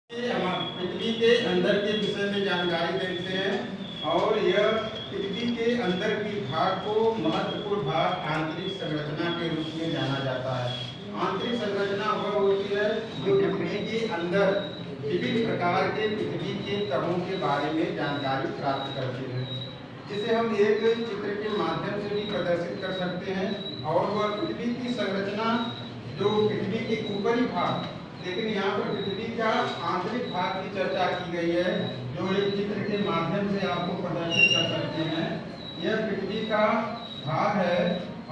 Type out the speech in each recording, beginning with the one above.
पृथ्वी के अंदर के विषय में जानकारी देते हैं और यह पृथ्वी के अंदर की भाग को महत्वपूर्ण भाग आंतरिक संरचना के रूप में जाना जाता है। आंतरिक संरचना वह होती है जो पृथ्वी के अंदर विभिन्न प्रकार के पृथ्वी के तहों के बारे में जानकारी प्राप्त करते हैं, जिसे हम एक चित्र के माध्यम से भी प्रदर्शित कर सकते हैं। और वह पृथ्वी की संरचना जो पृथ्वी के ऊपरी भाग, लेकिन यहाँ पर पृथ्वी का आंतरिक भाग की चर्चा की गई है, जो एक चित्र के माध्यम से आपको प्रदर्शित कर सकते हैं। यह पृथ्वी का भाग है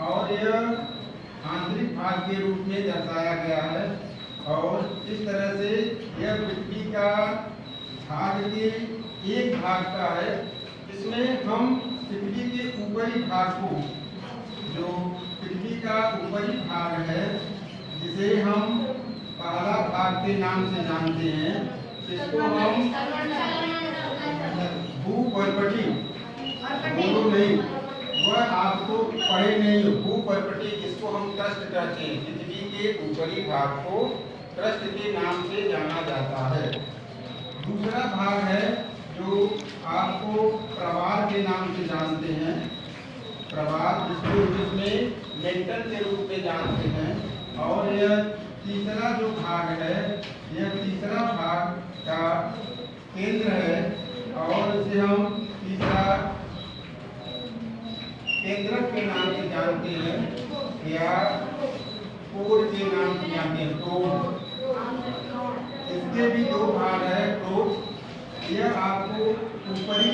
और यह आंतरिक भाग के रूप में दर्शाया गया है। और इस तरह से यह पृथ्वी का भाग के एक भाग का है, जिसमें हम पृथ्वी के ऊपरी भाग को, जो पृथ्वी का ऊपरी भाग है, जिसे हम पहला भाग के नाम से जानते हैं, जिसको हम भूपर्पटी, बोलो नहीं, वह आपको पढ़े नहीं, भूपर्पटी जिसको हम क्रस्ट कहते हैं, पृथ्वी के ऊपरी भाग को क्रस्ट के नाम से जाना जाता है। दूसरा भाग है जो आपको प्रवाल के नाम से जानते हैं, प्रवाल जिसमें मेंटल के रूप में जानते हैं। और यह तीसरा जो भाग है, यह तीसरा भाग का केंद्र है और इसे हम तीसरा केंद्रक के नाम से जानते हैं या कोर के नाम से जानते हैं, कोर। इसके भी दो भाग है, कोर। यह आपको ऊपरी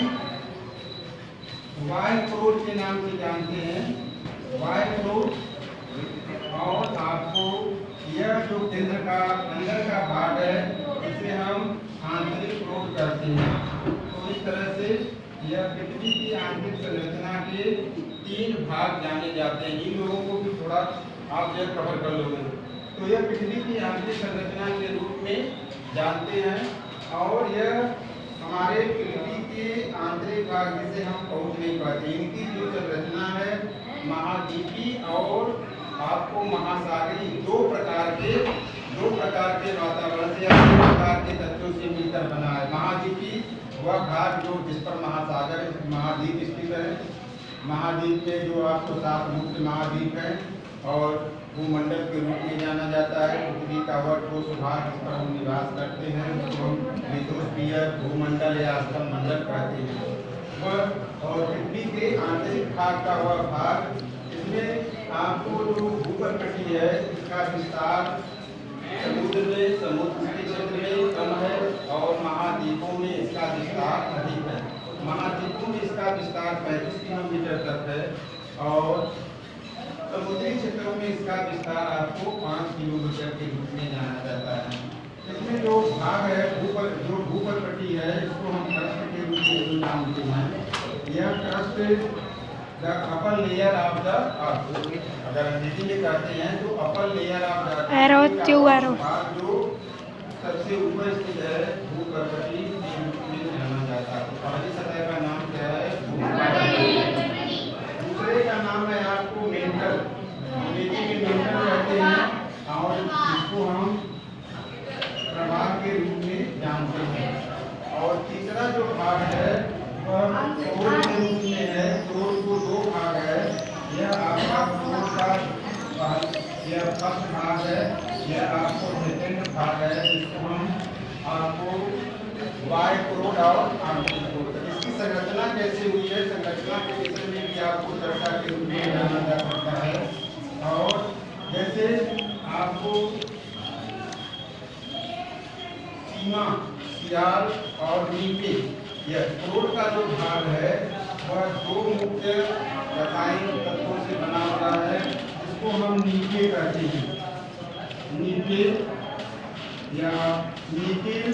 वायु के नाम से जानते हैं, वायु। और आपको यह जो केंद्र का अंदर का भाग है, इसे हम आंतरिक प्रोड कहते हैं। तो इस तरह से यह पृथ्वी की आंतरिक संरचना के 3 भाग जाने जाते हैं। इन लोगों को भी थोड़ा आप जो कवर कर लोगे तो यह पृथ्वी की आंतरिक संरचना के रूप में जानते हैं। और यह हमारे पृथ्वी के आंतरिक भाग जिसे हम पहुँच नहीं पाते, इनकी जो संरचना है महाद्वीपी और आपको महासागरी दो प्रकार के वातावरण से या 2 प्रकार के तत्वों से मिलकर बना है। महाद्वीपी वह भाग जो जिस पर महासागर महाद्वीप स्थित है, महाद्वीप में जो आपको 7 मुख्य महाद्वीप है और भूमंडल के रूप में जाना जाता है। पृथ्वी का वह ठोस भाग जिस पर हम निवास करते हैं, उसको हम लिथोस्फीयर, भूमंडल या स्तंभमंडल कहते हैं वह। और पृथ्वी के आंतरिक भाग का वह भाग, इसमें आपको जो भूपर्पटी है, इसका विस्तार समुद्र के क्षेत्र में कम है और महाद्वीपों में इसका विस्तार अधिक है। महाद्वीपों में इसका विस्तार 35 किलोमीटर तक है और समुद्री क्षेत्रों में इसका विस्तार आपको 5 किलोमीटर के रूप में जाना जाता है। इसमें जो भाग है जो भूपर्पटी है, इसको हम क्रस्ट के रूप में जानते हैं। यह crust the upper layer of the earth, अगर अंग्रेजी में कहते हैं तो upper layer of the earth, जो सबसे ऊपर स्थित है, भूपर्पटी के रूप में जाना जाता है। पहली सतह का नाम क्या है? भूपर्पटी। दूसरे का नाम है आपको मेंटल, अंग्रेजी में मेंटल कहते हैं और इसको हम प्रवाल के रूप में जानते हैं। और तीसरा जो भाग है वह कोर के रूप में है। कोर को 2 भाग है, यह आपका कोर का यह फर्स्ट भाग है, यह आपको सेकेंड भाग है, जिसको हम आपको वायु कोर और आंतरिक कोर। इसकी संरचना कैसे हुई है, संरचना के विषय में भी आपको चर्चा के रूप में जाना जा सकता है। और जैसे आपको सीमा, सियाल और नीचे, यह कोर का जो भाग है वह 2 मुख्य रासायनिक तत्वों से बना हुआ है, जिसको हम नीचे कहते हैं। नीचे या निकिल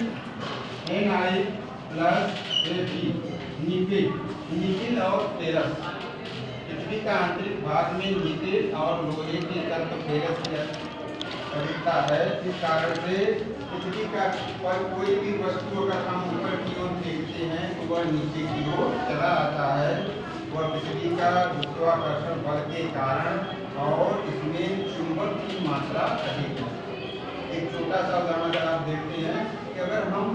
Na+Fe, निकिल और फेरस। पृथ्वी का आंतरिक भाग में निकिल और लोहे के तत्व फेरस की अधिकता है। इस कारण से पृथ्वी का पर कोई भी वस्तु अगर हम ऊपर की ओर फेंकते हैं तो वह नीचे की ओर चला आता है। वह पृथ्वी का गुरुत्वाकर्षण बल के कारण और इसमें चुंबक की मात्रा अधिक है। एक छोटा सा उदाहरण अगर आप देखते हैं कि अगर हम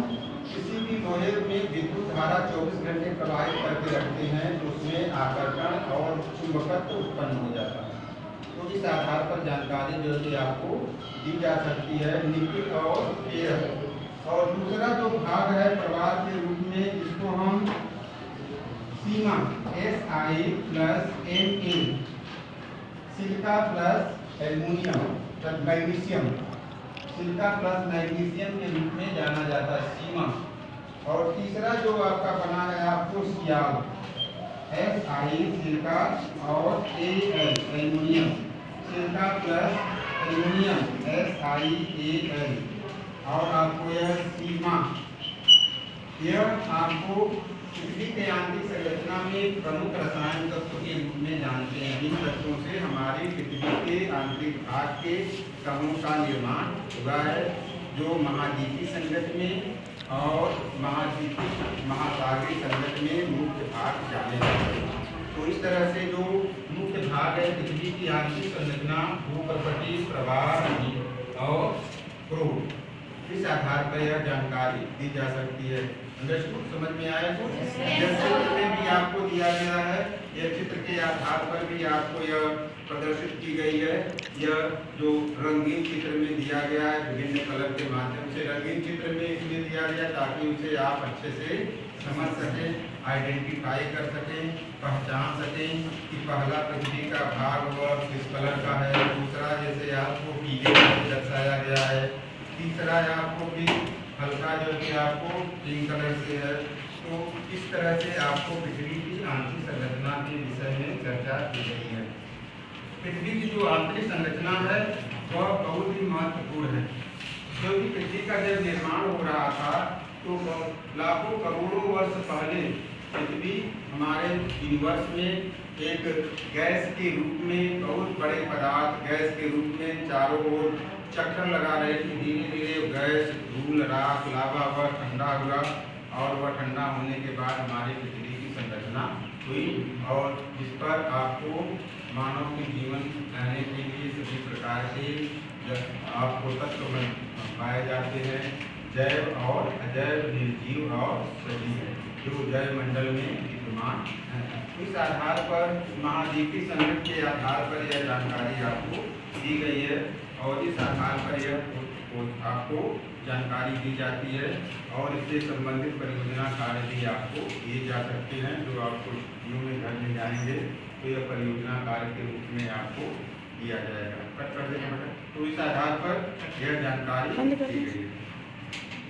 किसी भी लोहे में विद्युत धारा 24 घंटे प्रवाहित करके रखते हैं तो उसमें आकर्षण और चुंबकत्व उत्पन्न हो जाता है। तो इस आधार पर जानकारी जो है आपको दी जा सकती है निकिल और एयर। और दूसरा जो भाग है प्रवाह के रूप में, जिसको हम सीमा Si plus Na, silica plus aluminium magnesium, silica plus magnesium के रूप में जाना जाता है सीमा। और तीसरा जो आपका बना है आपको सियाल, Si सिलिका और Al aluminium, silica plus aluminium SiAl। और आपको यह सीमा, यह आपको पृथ्वी के यांत्रिक संरचना में प्रमुख रसायन तत्व के रूप में जानते हैं। इन तत्वों से हमारी पृथ्वी के आंतरिक भाग के कणों का निर्माण हुआ है, जो महाद्वीपीय संगत में और महासागरीय संगत में मुख्य भाग जाने जाते हैं। तो इस तरह से जो मुख्य भाग है पृथ्वी की आंतरिक संरचना, भूप्रकृति, प्रवाह और क्रोध, इस आधार पर यह जानकारी दी जा सकती है। समझ में आया? चित्र में भी आपको दिया गया है, यह चित्र के आधार पर भी आपको यह प्रदर्शित की गई है। यह जो रंगीन चित्र में दिया गया है विभिन्न कलर के माध्यम से, रंगीन चित्र में इसलिए दिया गया ताकि उसे आप अच्छे से समझ सकें, आइडेंटिफाई कर सकें, पहचान सकें कि पहला पृथ्वी का भाग वह किस कलर का है, दूसरा जैसे आपको पीले से दर्शाया गया है, तीसरा आपको भी हल्का जो कि आपको पिंक कलर से है। तो इस तरह से आपको पृथ्वी की आंतरिक संरचना के विषय में चर्चा की गई है। पृथ्वी की जो आंतरिक संरचना है वह बहुत ही महत्वपूर्ण है, क्योंकि पृथ्वी का जब निर्माण हो रहा था तो लाखों करोड़ों वर्ष पहले पृथ्वी हमारे यूनिवर्स में एक गैस के रूप में, बहुत बड़े पदार्थ गैस के रूप में चारों ओर चक्कर लगा रहे थे। धीरे धीरे गैस, धूल, राख, लावा वह ठंडा हुआ और वह ठंडा होने के बाद हमारी पृथ्वी की संरचना हुई, और जिस पर आपको मानव के जीवन रहने के लिए सभी प्रकार के आपको तत्व पाए जाते हैं, जैव और अजैव, निर्जीव और सजीव, जो जैव मंडल में विद्यमान है। इस आधार पर महाद्वीपीय संगत के आधार पर यह जानकारी आपको दी गई है, और इस आधार पर यह आपको जानकारी दी जाती है, और इससे संबंधित परियोजना कार्य भी आपको दिए जा सकते हैं, जो आपको छुट्टियों में घर में जाएंगे तो यह परियोजना कार्य के रूप में आपको दिया जाएगा। कट कर देना बेटा। तो इस आधार पर यह जानकारी दी गई है।